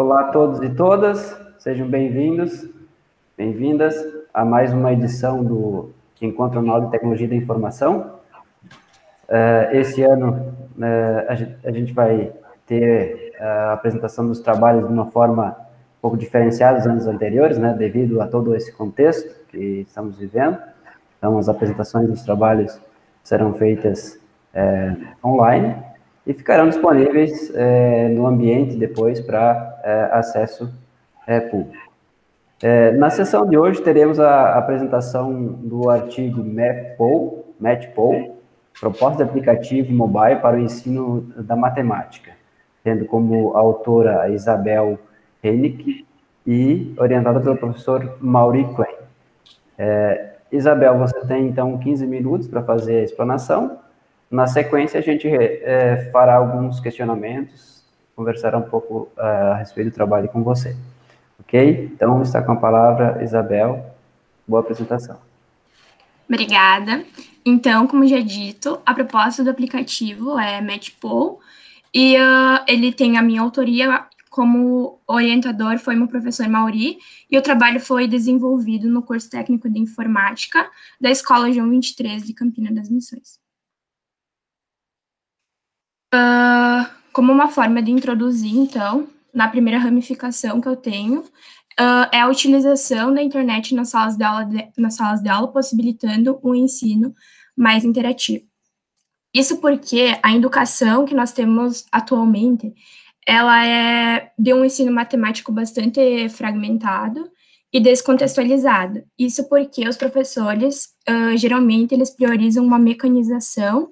Olá a todos e todas, sejam bem-vindos, bem-vindas a mais uma edição do Encontro Anual de Tecnologia da Informação. Esse ano a gente vai ter a apresentação dos trabalhos de uma forma um pouco diferenciada dos anos anteriores, né, devido a todo esse contexto que estamos vivendo. Então, as apresentações dos trabalhos serão feitas online e ficarão disponíveis no ambiente depois para acesso público. Na sessão de hoje, teremos a apresentação do artigo MATPOL, Proposta de Aplicativo Mobile para o Ensino da Matemática, tendo como autora a Isabel Hennick e orientada pelo professor Maury Klein. Isabel, você tem, então, 15 minutos para fazer a explanação. Na sequência, a gente fará alguns questionamentos, conversará um pouco a respeito do trabalho com você. Ok? Então, está com a palavra Isabel. Boa apresentação. Obrigada. Então, como já dito, a proposta do aplicativo é MATPOL e ele tem a minha autoria. Como orientador foi meu professor Maury, e o trabalho foi desenvolvido no curso técnico de informática da Escola João 23 de Campina das Missões. Como uma forma de introduzir, então, na primeira ramificação que eu tenho, é a utilização da internet nas salas de aula, possibilitando um ensino mais interativo. Isso porque a educação que nós temos atualmente, ela é de um ensino matemático bastante fragmentado e descontextualizado. Isso porque os professores, geralmente, eles priorizam uma mecanização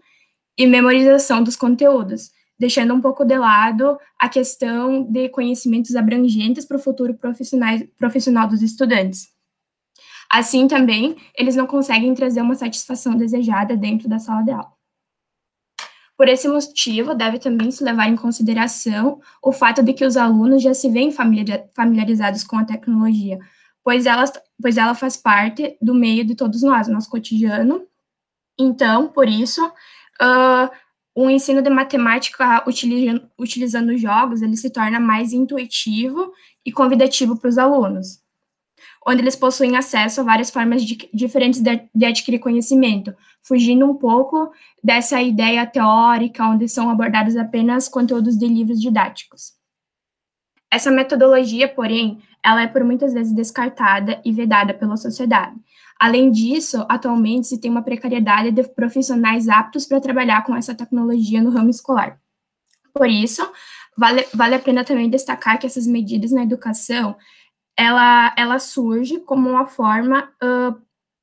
e memorização dos conteúdos, deixando um pouco de lado a questão de conhecimentos abrangentes para o futuro profissional dos estudantes. Assim, também, eles não conseguem trazer uma satisfação desejada dentro da sala de aula. Por esse motivo, deve também se levar em consideração o fato de que os alunos já se veem familiarizados com a tecnologia, pois ela faz parte do meio de todos nós, nosso cotidiano. Então, por isso, o ensino de matemática utilizando jogos, ele se torna mais intuitivo e convidativo para os alunos, onde eles possuem acesso a várias formas diferentes de adquirir conhecimento, fugindo um pouco dessa ideia teórica, onde são abordados apenas conteúdos de livros didáticos. Essa metodologia, porém, ela é por muitas vezes descartada e vedada pela sociedade. Além disso, atualmente se tem uma precariedade de profissionais aptos para trabalhar com essa tecnologia no ramo escolar. Por isso, vale a pena também destacar que essas medidas na educação, ela surge como uma forma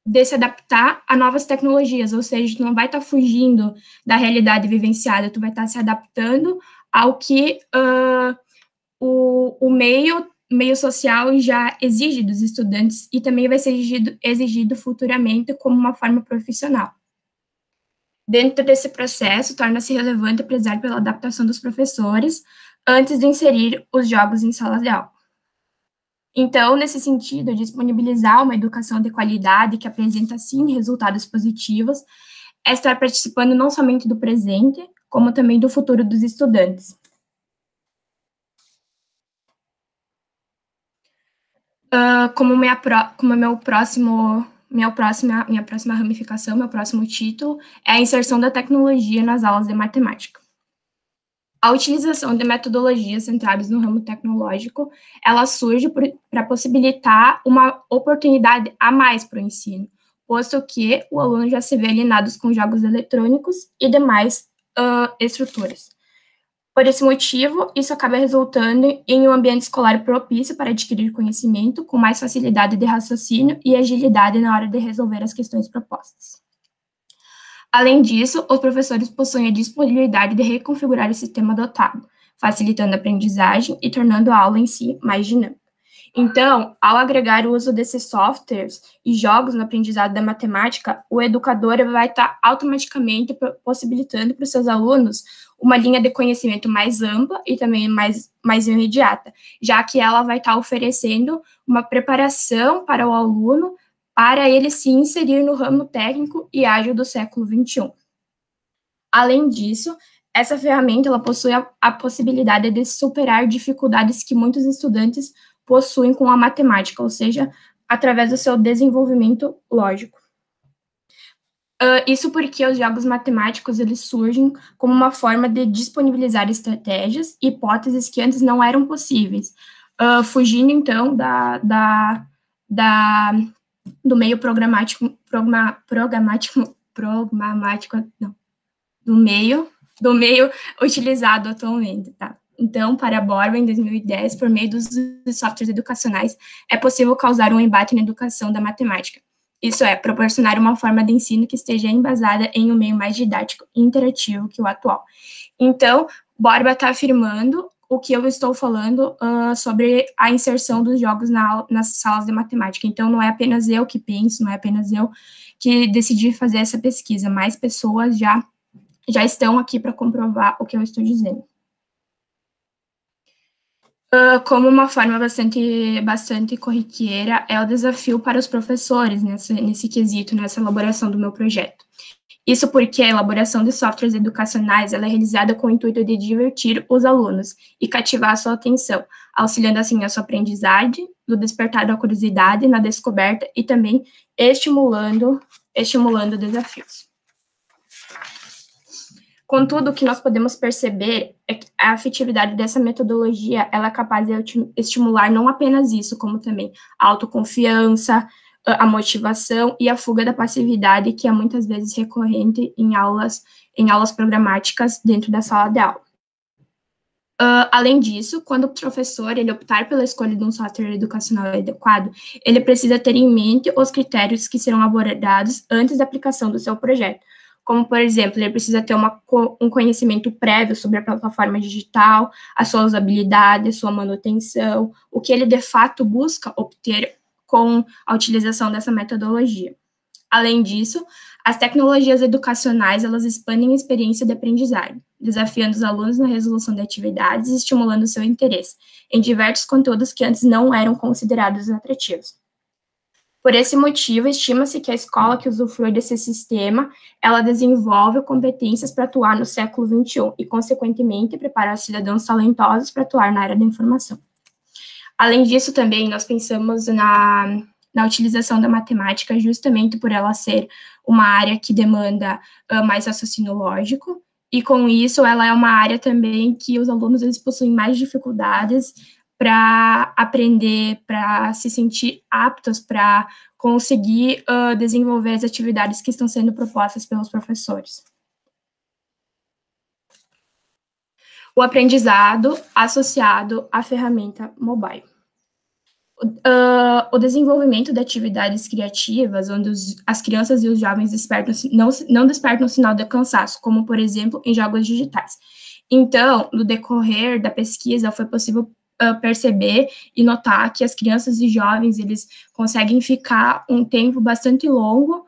de se adaptar a novas tecnologias, ou seja, tu não vai estar fugindo da realidade vivenciada, tu vai estar se adaptando ao que o meio social já exige dos estudantes e também vai ser exigido futuramente como uma forma profissional. Dentro desse processo, torna-se relevante prezar pela adaptação dos professores antes de inserir os jogos em salas de aula. Então, nesse sentido, disponibilizar uma educação de qualidade que apresenta, sim, resultados positivos, é estar participando não somente do presente, como também do futuro dos estudantes. Minha próxima ramificação, meu próximo título, é a inserção da tecnologia nas aulas de matemática. A utilização de metodologias centradas no ramo tecnológico, ela surge para possibilitar uma oportunidade a mais para o ensino, posto que o aluno já se vê alienado com jogos eletrônicos e demais estruturas. Por esse motivo, isso acaba resultando em um ambiente escolar propício para adquirir conhecimento, com mais facilidade de raciocínio e agilidade na hora de resolver as questões propostas. Além disso, os professores possuem a disponibilidade de reconfigurar o sistema adotado, facilitando a aprendizagem e tornando a aula em si mais dinâmica. Então, ao agregar o uso desses softwares e jogos no aprendizado da matemática, o educador vai estar automaticamente possibilitando para os seus alunos uma linha de conhecimento mais ampla e também mais imediata, já que ela vai estar oferecendo uma preparação para o aluno para ele se inserir no ramo técnico e ágil do século XXI. Além disso, Essa ferramenta ela possui a possibilidade de superar dificuldades que muitos estudantes possuem com a matemática, ou seja, através do seu desenvolvimento lógico. Isso porque os jogos matemáticos eles surgem como uma forma de disponibilizar estratégias e hipóteses que antes não eram possíveis, fugindo então do meio do meio utilizado atualmente, tá? Então, para a Borba, em 2010, por meio dos softwares educacionais, é possível causar um embate na educação da matemática. Isso é, proporcionar uma forma de ensino que esteja embasada em um meio mais didático e interativo que o atual. Então, Borba está afirmando o que eu estou falando sobre a inserção dos jogos nas salas de matemática. Então, não é apenas eu que penso, não é apenas eu que decidi fazer essa pesquisa, mais pessoas já estão aqui para comprovar o que eu estou dizendo. Como uma forma bastante corriqueira, é o desafio para os professores nesse quesito, nessa elaboração do meu projeto. Isso porque a elaboração de softwares educacionais ela é realizada com o intuito de divertir os alunos e cativar a sua atenção, auxiliando assim a sua aprendizagem, no despertar da curiosidade, na descoberta e também estimulando desafios. Contudo, o que nós podemos perceber é que a afetividade dessa metodologia ela é capaz de estimular não apenas isso, como também a autoconfiança, a motivação e a fuga da passividade, que é muitas vezes recorrente em aulas programáticas dentro da sala de aula. Além disso, quando o professor ele optar pela escolha de um software educacional adequado, ele precisa ter em mente os critérios que serão abordados antes da aplicação do seu projeto. Como, por exemplo, ele precisa ter um conhecimento prévio sobre a plataforma digital, a sua usabilidade, a sua manutenção, o que ele de fato busca obter com a utilização dessa metodologia. Além disso, as tecnologias educacionais, elas expandem a experiência de aprendizagem, desafiando os alunos na resolução de atividades e estimulando seu interesse em diversos conteúdos que antes não eram considerados atrativos. Por esse motivo, estima-se que a escola que usufrui desse sistema, ela desenvolve competências para atuar no século XXI e, consequentemente, preparar cidadãos talentosos para atuar na área da informação. Além disso, também, nós pensamos na utilização da matemática justamente por ela ser uma área que demanda mais raciocínio lógico, e com isso ela é uma área também que os alunos eles possuem mais dificuldades para aprender, para se sentir aptos para conseguir desenvolver as atividades que estão sendo propostas pelos professores. O aprendizado associado à ferramenta mobile. O desenvolvimento de atividades criativas, onde as crianças e os jovens não despertam sinal de cansaço, como, por exemplo, em jogos digitais. Então, no decorrer da pesquisa, foi possível perceber e notar que as crianças e jovens, eles conseguem ficar um tempo bastante longo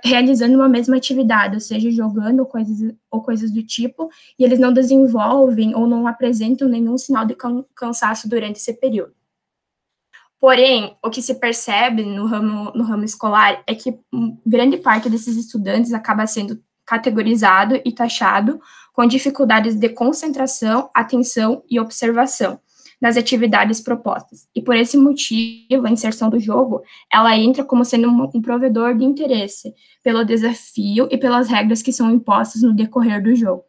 realizando uma mesma atividade, ou seja, jogando coisas do tipo, e eles não desenvolvem ou não apresentam nenhum sinal de cansaço durante esse período. Porém, o que se percebe no ramo escolar é que grande parte desses estudantes acaba sendo categorizado e taxado com dificuldades de concentração, atenção e observação nas atividades propostas. E por esse motivo, a inserção do jogo, ela entra como sendo um provedor de interesse pelo desafio e pelas regras que são impostas no decorrer do jogo.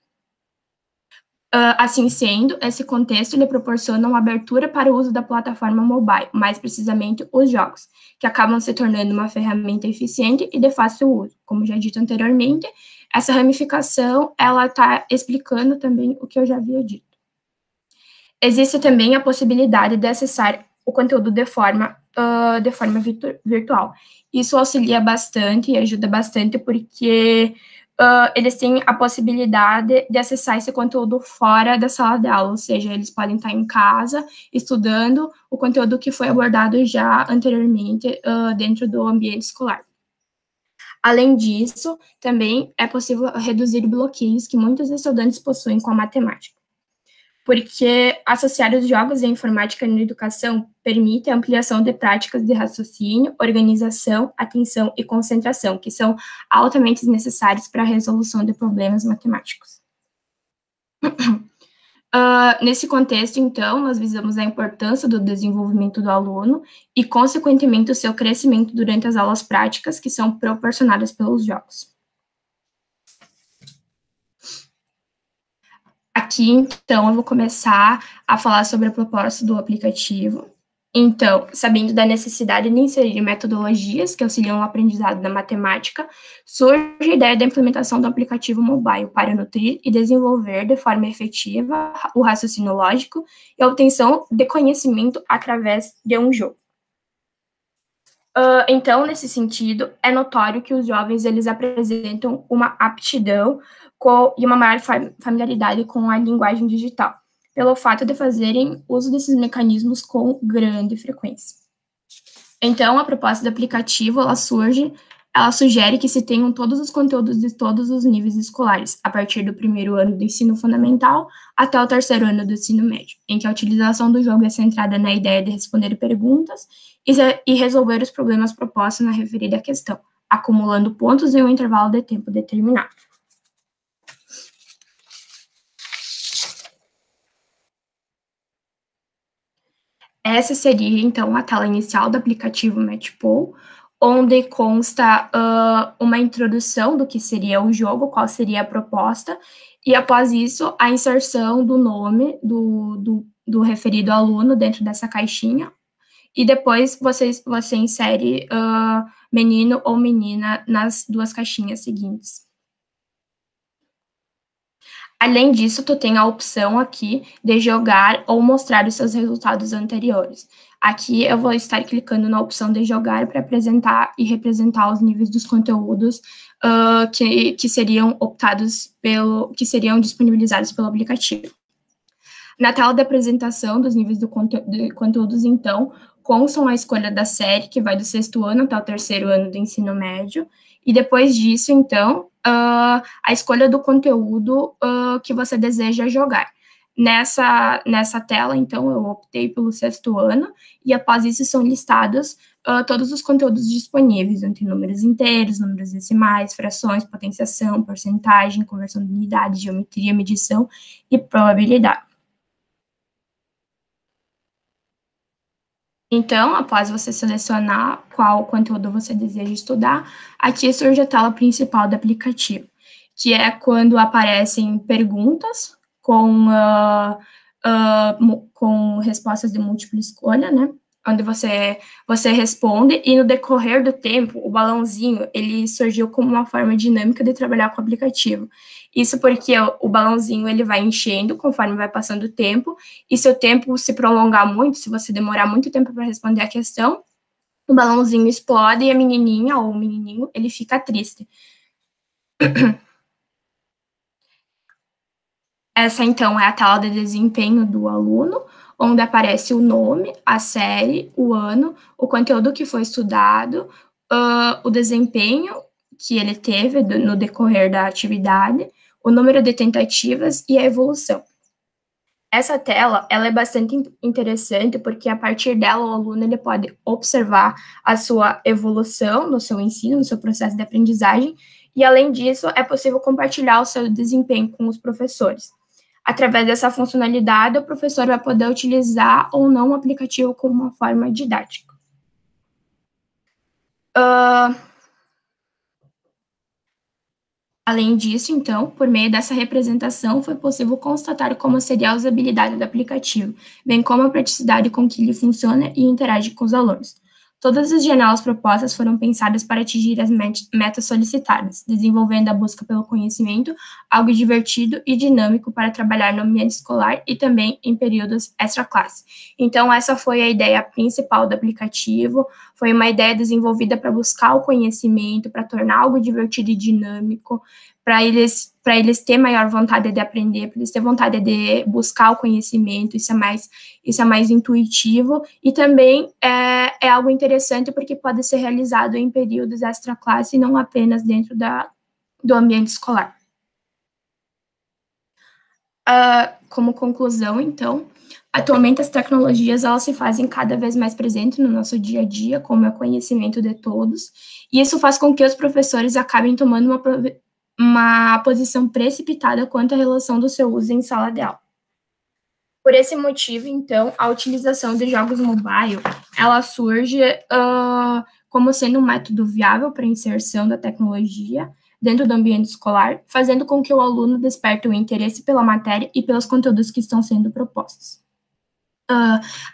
Assim sendo, esse contexto lhe proporciona uma abertura para o uso da plataforma mobile, mais precisamente os jogos, que acabam se tornando uma ferramenta eficiente e de fácil uso. Como já dito anteriormente, essa ramificação, ela está explicando também o que eu já havia dito. Existe também a possibilidade de acessar o conteúdo de forma virtual. Isso auxilia bastante e ajuda bastante porque eles têm a possibilidade de acessar esse conteúdo fora da sala de aula, ou seja, eles podem estar em casa estudando o conteúdo que foi abordado já anteriormente dentro do ambiente escolar. Além disso, também é possível reduzir bloqueios que muitos estudantes possuem com a matemática, porque associar os jogos e a informática na educação permite a ampliação de práticas de raciocínio, organização, atenção e concentração, que são altamente necessários para a resolução de problemas matemáticos. Nesse contexto, então, nós visamos a importância do desenvolvimento do aluno e, consequentemente, o seu crescimento durante as aulas práticas que são proporcionadas pelos jogos. Aqui, então, eu vou começar a falar sobre a proposta do aplicativo. Então, sabendo da necessidade de inserir metodologias que auxiliam o aprendizado da matemática, surge a ideia da implementação do aplicativo mobile para nutrir e desenvolver de forma efetiva o raciocínio lógico e a obtenção de conhecimento através de um jogo. Então, nesse sentido, é notório que os jovens eles apresentam uma aptidão e uma maior familiaridade com a linguagem digital, pelo fato de fazerem uso desses mecanismos com grande frequência. Então, a proposta do aplicativo, ela sugere que se tenham todos os conteúdos de todos os níveis escolares, a partir do primeiro ano do ensino fundamental até o terceiro ano do ensino médio, em que a utilização do jogo é centrada na ideia de responder perguntas e resolver os problemas propostos na referida questão, acumulando pontos em um intervalo de tempo determinado. Essa seria, então, a tela inicial do aplicativo Matchpool, onde consta uma introdução do que seria o jogo, qual seria a proposta, e após isso, a inserção do nome do referido aluno dentro dessa caixinha, e depois você insere menino ou menina nas duas caixinhas seguintes. Além disso, tu tem a opção aqui de jogar ou mostrar os seus resultados anteriores. Aqui eu vou estar clicando na opção de jogar para apresentar e representar os níveis dos conteúdos que seriam que seriam disponibilizados pelo aplicativo. Na tela de apresentação dos níveis de conteúdos, então, constam a escolha da série, que vai do 6º ano até o 3º ano do ensino médio, e depois disso, então, a escolha do conteúdo que você deseja jogar. Nessa tela, então, eu optei pelo 6º ano, e após isso são listados todos os conteúdos disponíveis, entre números inteiros, números decimais, frações, potenciação, porcentagem, conversão de unidade, geometria, medição e probabilidade. Então, após você selecionar qual conteúdo você deseja estudar, aqui surge a tela principal do aplicativo, que é quando aparecem perguntas com respostas de múltipla escolha, né? Onde você responde, e no decorrer do tempo, o balãozinho, ele surgiu como uma forma dinâmica de trabalhar com o aplicativo. Isso porque o balãozinho, ele vai enchendo conforme vai passando o tempo, e se o tempo se prolongar muito, se você demorar muito tempo para responder a questão, o balãozinho explode e a menininha ou o menininho, ele fica triste. Essa, então, é a tela de desempenho do aluno, onde aparece o nome, a série, o ano, o conteúdo que foi estudado, o desempenho que ele teve no decorrer da atividade, o número de tentativas e a evolução. Essa tela, ela é bastante interessante, porque a partir dela o aluno ele pode observar a sua evolução no seu ensino, no seu processo de aprendizagem, e além disso, é possível compartilhar o seu desempenho com os professores. Através dessa funcionalidade, o professor vai poder utilizar ou não o aplicativo como uma forma didática. Além disso, então, por meio dessa representação, foi possível constatar como seria a usabilidade do aplicativo, bem como a praticidade com que ele funciona e interage com os alunos. Todas as janelas propostas foram pensadas para atingir as metas solicitadas, desenvolvendo a busca pelo conhecimento, algo divertido e dinâmico para trabalhar no ambiente escolar e também em períodos extra-classe. Então, essa foi a ideia principal do aplicativo, foi uma ideia desenvolvida para buscar o conhecimento, para tornar algo divertido e dinâmico, para eles ter maior vontade de aprender, para eles ter vontade de buscar o conhecimento, isso é mais intuitivo, e também é algo interessante porque pode ser realizado em períodos extra-classe e não apenas dentro do ambiente escolar. Como conclusão, então, atualmente as tecnologias elas se fazem cada vez mais presentes no nosso dia a dia, como é o conhecimento de todos, e isso faz com que os professores acabem tomando uma posição precipitada quanto à relação do seu uso em sala de aula. Por esse motivo, então, a utilização de jogos mobile, ela surge como sendo um método viável para a inserção da tecnologia dentro do ambiente escolar, fazendo com que o aluno desperte o interesse pela matéria e pelos conteúdos que estão sendo propostos.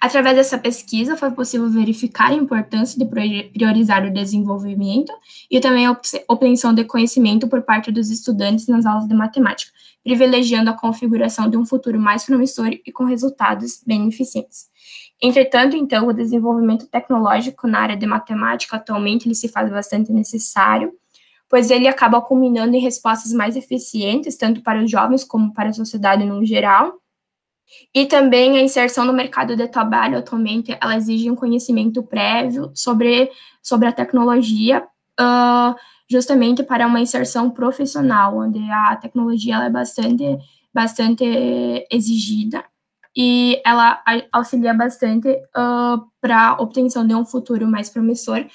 Através dessa pesquisa, foi possível verificar a importância de priorizar o desenvolvimento e também a obtenção de conhecimento por parte dos estudantes nas aulas de matemática, privilegiando a configuração de um futuro mais promissor e com resultados bem eficientes. Entretanto, então, o desenvolvimento tecnológico na área de matemática, atualmente, ele se faz bastante necessário, pois ele acaba culminando em respostas mais eficientes, tanto para os jovens como para a sociedade no geral. E também a inserção no mercado de trabalho, atualmente, ela exige um conhecimento prévio sobre a tecnologia, justamente para uma inserção profissional, onde a tecnologia ela é bastante exigida e ela auxilia bastante para a obtenção de um futuro mais promissor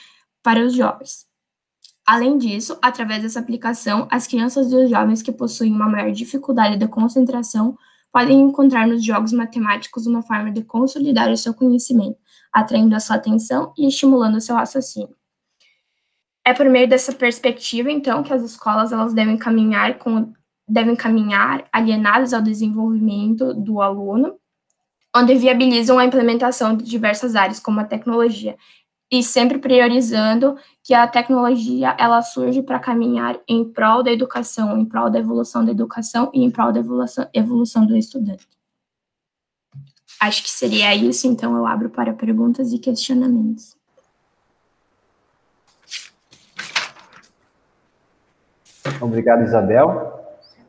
para os jovens. Além disso, através dessa aplicação, as crianças e os jovens que possuem uma maior dificuldade de concentração podem encontrar nos jogos matemáticos uma forma de consolidar o seu conhecimento, atraindo a sua atenção e estimulando o seu raciocínio. É por meio dessa perspectiva, então, que as escolas elas devem caminhar alienadas ao desenvolvimento do aluno, onde viabilizam a implementação de diversas áreas, como a tecnologia, e sempre priorizando que a tecnologia ela surge para caminhar em prol da educação, em prol da evolução da educação e em prol da evolução do estudante. Acho que seria isso, então eu abro para perguntas e questionamentos. Obrigado, Isabel.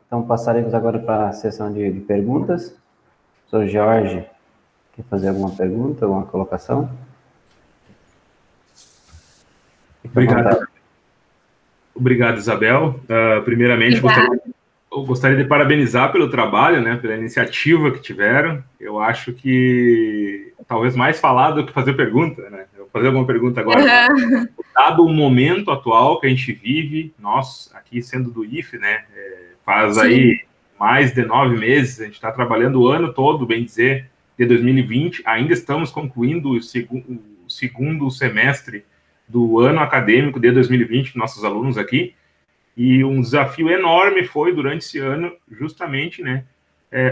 Então, passaremos agora para a sessão de perguntas. O professor Jorge, quer fazer alguma pergunta, alguma colocação? Obrigado. Obrigado, Isabel. Primeiramente, eu gostaria de parabenizar pelo trabalho, né, pela iniciativa que tiveram. Eu acho que talvez mais falar do que fazer pergunta, né? Eu vou fazer alguma pergunta agora. Dado o momento atual que a gente vive, nós, aqui sendo do IFE, né, faz aí mais de 9 meses, a gente está trabalhando o ano todo, bem dizer, de 2020, ainda estamos concluindo o segundo semestre do ano acadêmico de 2020, nossos alunos aqui, e um desafio enorme foi, durante esse ano, justamente, né,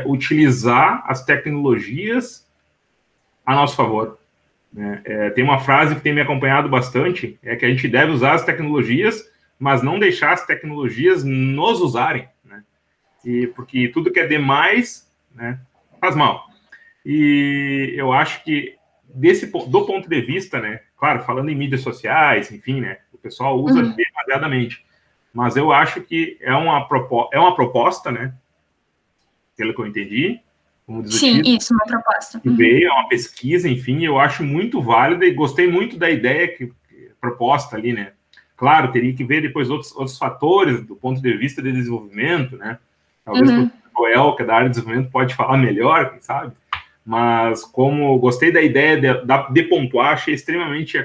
utilizar as tecnologias a nosso favor. Né? Tem uma frase que tem me acompanhado bastante, é que a gente deve usar as tecnologias, mas não deixar as tecnologias nos usarem, né? Porque tudo que é demais, né, faz mal. E eu acho que, do ponto de vista, né, claro, falando em mídias sociais, enfim, né, o pessoal usa demasiadamente, mas eu acho que é uma proposta, né, pelo que eu entendi, como diz o título, isso, uma proposta. Que veio, é uma pesquisa, enfim, eu acho muito válida e gostei muito da ideia que proposta ali, né. Claro, teria que ver depois outros fatores do ponto de vista de desenvolvimento, né, talvez o Joel, que é da área de desenvolvimento, pode falar melhor, quem sabe, mas como gostei da ideia de pontuar, achei extremamente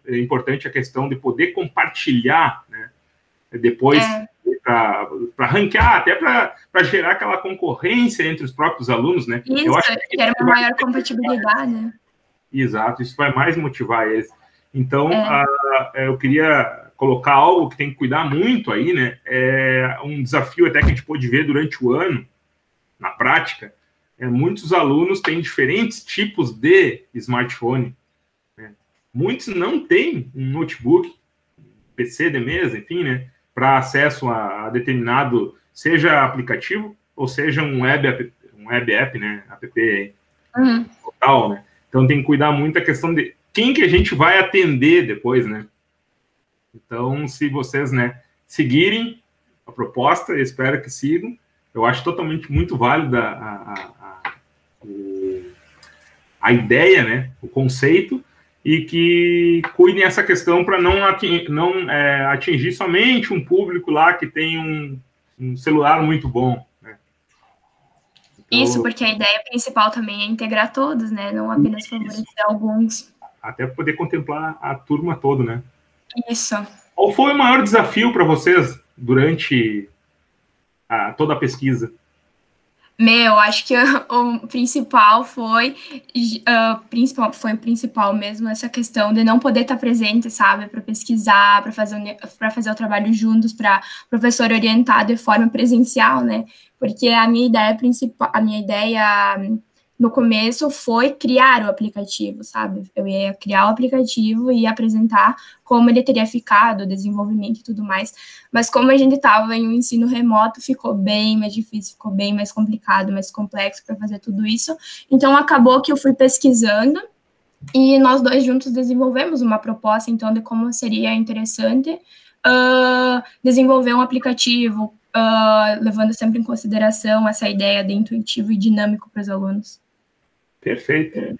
importante a questão de poder compartilhar, né, depois para ranquear, até para gerar aquela concorrência entre os próprios alunos, né? Isso, eu acho que era uma maior compatibilidade, né? Exato, isso vai mais motivar eles. Então, eu queria colocar algo que tem que cuidar muito aí, né? É um desafio até que a gente pôde ver durante o ano, na prática, muitos alunos têm diferentes tipos de smartphone. Né? Muitos não têm um notebook, PC de mesa, enfim, né, para acesso a determinado, seja aplicativo, ou seja um web app, né, app total, né. Então tem que cuidar muito da questão de quem que a gente vai atender depois, né. Então, se vocês, né, seguirem a proposta, eu espero que sigam, eu acho totalmente muito válida a ideia, né, o conceito, e que cuidem essa questão para não atingir somente um público lá que tem um celular muito bom. Né? Então, isso, porque a ideia principal também é integrar todos, né, não apenas favorecer alguns. Até poder contemplar a turma toda, né? Isso. Qual foi o maior desafio para vocês durante toda a pesquisa? Acho que o principal foi o principal mesmo, essa questão de não poder estar presente, sabe, para pesquisar, para fazer o trabalho juntos, para o professor orientar de forma presencial, né? Porque a minha ideia no começo foi criar o aplicativo, sabe? Eu ia criar o aplicativo e apresentar como ele teria ficado, o desenvolvimento e tudo mais. Mas como a gente estava em um ensino remoto, ficou bem mais difícil, ficou bem mais complicado, mais complexo para fazer tudo isso. Então, acabou que eu fui pesquisando e nós dois juntos desenvolvemos uma proposta, então, de como seria interessante desenvolver um aplicativo, levando sempre em consideração essa ideia de intuitivo e dinâmico para os alunos. Perfeito.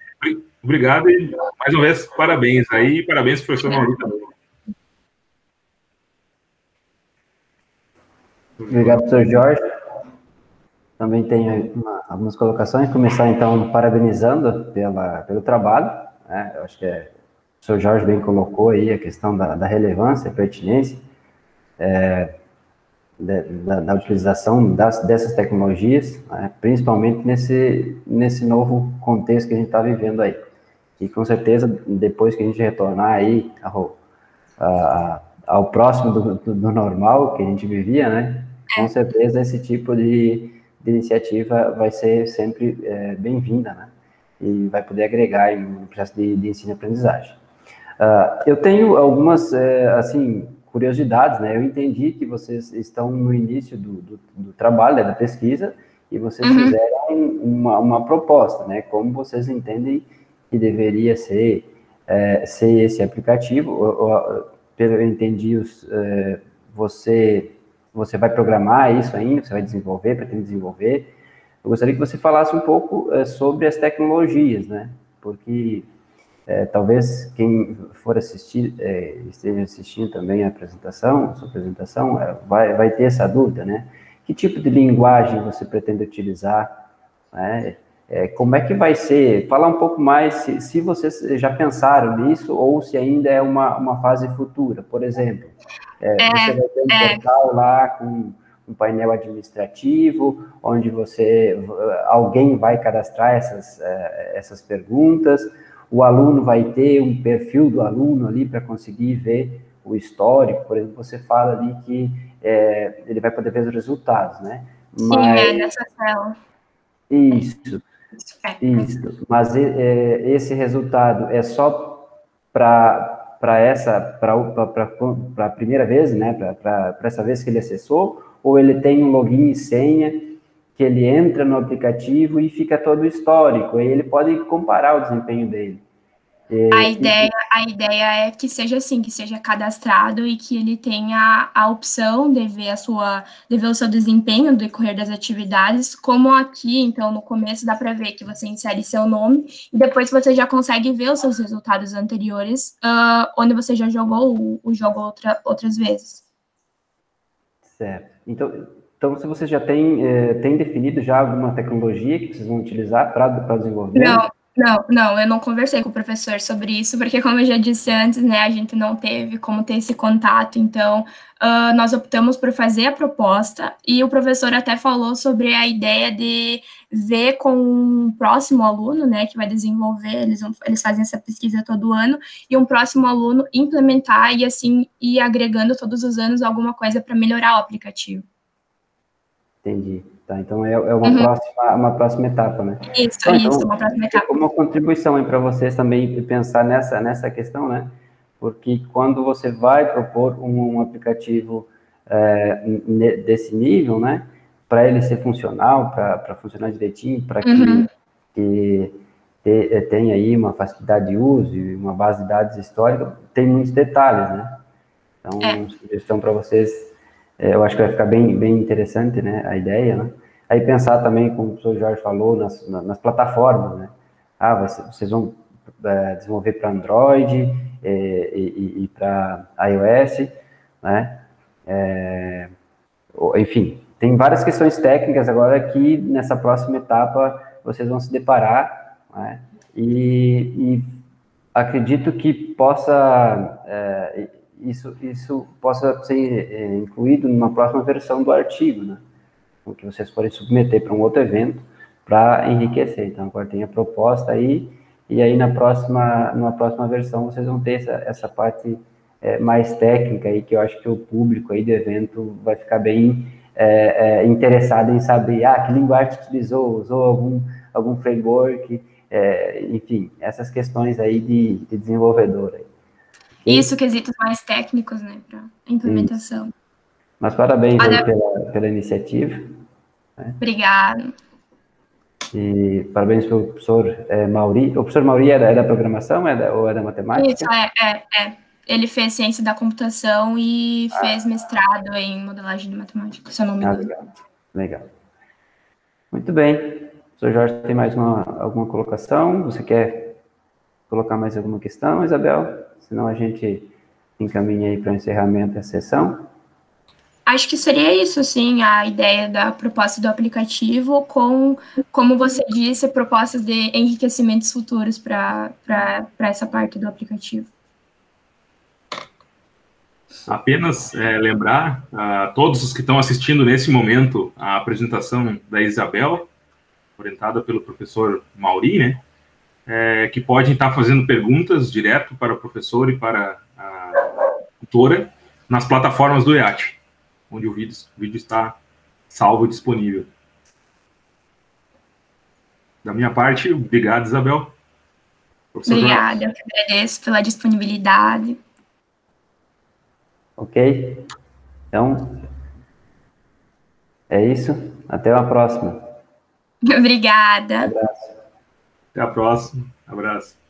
Obrigado e, mais uma vez, parabéns aí, parabéns, professor Mauri também. Obrigado, professor Jorge. Também tenho algumas colocações. Começar, então, parabenizando pelo trabalho, né? Eu acho que o professor Jorge bem colocou aí a questão da relevância, pertinência, da utilização dessas tecnologias, né? Principalmente nesse novo contexto que a gente está vivendo aí. E, com certeza, depois que a gente retornar aí ao próximo do normal que a gente vivia, né? Com certeza esse tipo de iniciativa vai ser sempre bem-vinda, né? E vai poder agregar no processo de ensino e aprendizagem. Eu tenho algumas, assim, curiosidades, né? Eu entendi que vocês estão no início do trabalho, da pesquisa, e vocês fizeram uma proposta, né? Como vocês entendem que deveria ser esse aplicativo. Pelo que eu entendi, você vai programar isso ainda, você vai desenvolver, pretende desenvolver. Eu gostaria que você falasse um pouco sobre as tecnologias, né? Porque talvez quem for assistir, esteja assistindo também a sua apresentação, vai ter essa dúvida, né? Que tipo de linguagem você pretende utilizar, né? Como é que vai ser? Fala um pouco mais se vocês já pensaram nisso ou se ainda é uma fase futura. Por exemplo, você vai ter um portal lá com um painel administrativo, onde alguém vai cadastrar essas perguntas, o aluno vai ter um perfil do aluno ali para conseguir ver o histórico. Por exemplo, você fala ali que ele vai poder ver os resultados, né? Sim, nessa tela. Isso. Mas esse resultado é só para a primeira vez, né? Para essa vez que ele acessou, ou ele tem um login e senha que ele entra no aplicativo e fica todo o histórico, e ele pode comparar o desempenho dele. A ideia é que seja assim, que seja cadastrado e que ele tenha a opção de ver o seu desempenho no decorrer das atividades, como aqui, então, no começo dá para ver que você insere seu nome e depois você já consegue ver os seus resultados anteriores, onde você já jogou o jogo outras vezes. Certo. Então, se você já tem definido já alguma tecnologia que vocês vão utilizar para desenvolver? Não, eu não conversei com o professor sobre isso, porque como eu já disse antes, né, a gente não teve como ter esse contato, então nós optamos por fazer a proposta, e o professor até falou sobre a ideia de ver com um próximo aluno, né, que vai desenvolver, eles fazem essa pesquisa todo ano, e um próximo aluno implementar e assim ir agregando todos os anos alguma coisa para melhorar o aplicativo. Entendi. Tá, então é uma próxima etapa, né? Isso, uma próxima etapa. Como uma contribuição para vocês também pensar nessa questão, né? Porque quando você vai propor um aplicativo desse nível, né? Para ele ser funcional, para funcionar direitinho, para que tenha aí uma facilidade de uso e uma base de dados histórica, tem muitos detalhes, né? Então, sugestão para vocês. Eu acho que vai ficar bem interessante, né, a ideia, né? Aí pensar também, como o professor Jorge falou, nas plataformas, né? Vocês vão desenvolver para Android e para iOS, né? Enfim, tem várias questões técnicas agora que nessa próxima etapa vocês vão se deparar, né? E acredito que isso possa ser incluído numa próxima versão do artigo, né? o que vocês forem submeter para um outro evento para enriquecer. Então, agora tem a proposta aí, e aí numa próxima versão vocês vão ter essa parte mais técnica aí, que eu acho que o público aí do evento vai ficar bem interessado em saber, que linguagem usou algum framework, enfim, essas questões aí de desenvolvedor aí. Isso, quesitos mais técnicos, né, para implementação. Isso. Mas parabéns aí pela iniciativa. Né? Obrigado. E parabéns pelo professor Mauri. O professor Mauri é da programação ou é da matemática? Isso, ele fez ciência da computação e fez mestrado em modelagem de matemática, se eu não me engano. Legal. Muito bem. Professor Jorge, tem mais alguma colocação? Você quer colocar mais alguma questão, Isabel? Senão a gente encaminha aí para o encerramento da sessão. Acho que seria isso, assim, a ideia da proposta do aplicativo com, como você disse, propostas de enriquecimentos futuros para essa parte do aplicativo. Apenas lembrar a todos os que estão assistindo nesse momento a apresentação da Isabel, orientada pelo professor Mauri, né, que podem estar fazendo perguntas direto para o professor e para a tutora nas plataformas do IAT, onde o vídeo está salvo e disponível. Da minha parte, obrigado, Isabel. Obrigada, eu que agradeço pela disponibilidade. Ok? Então, é isso. Até a próxima. Obrigada. Um abraço. Até a próxima. Abraço.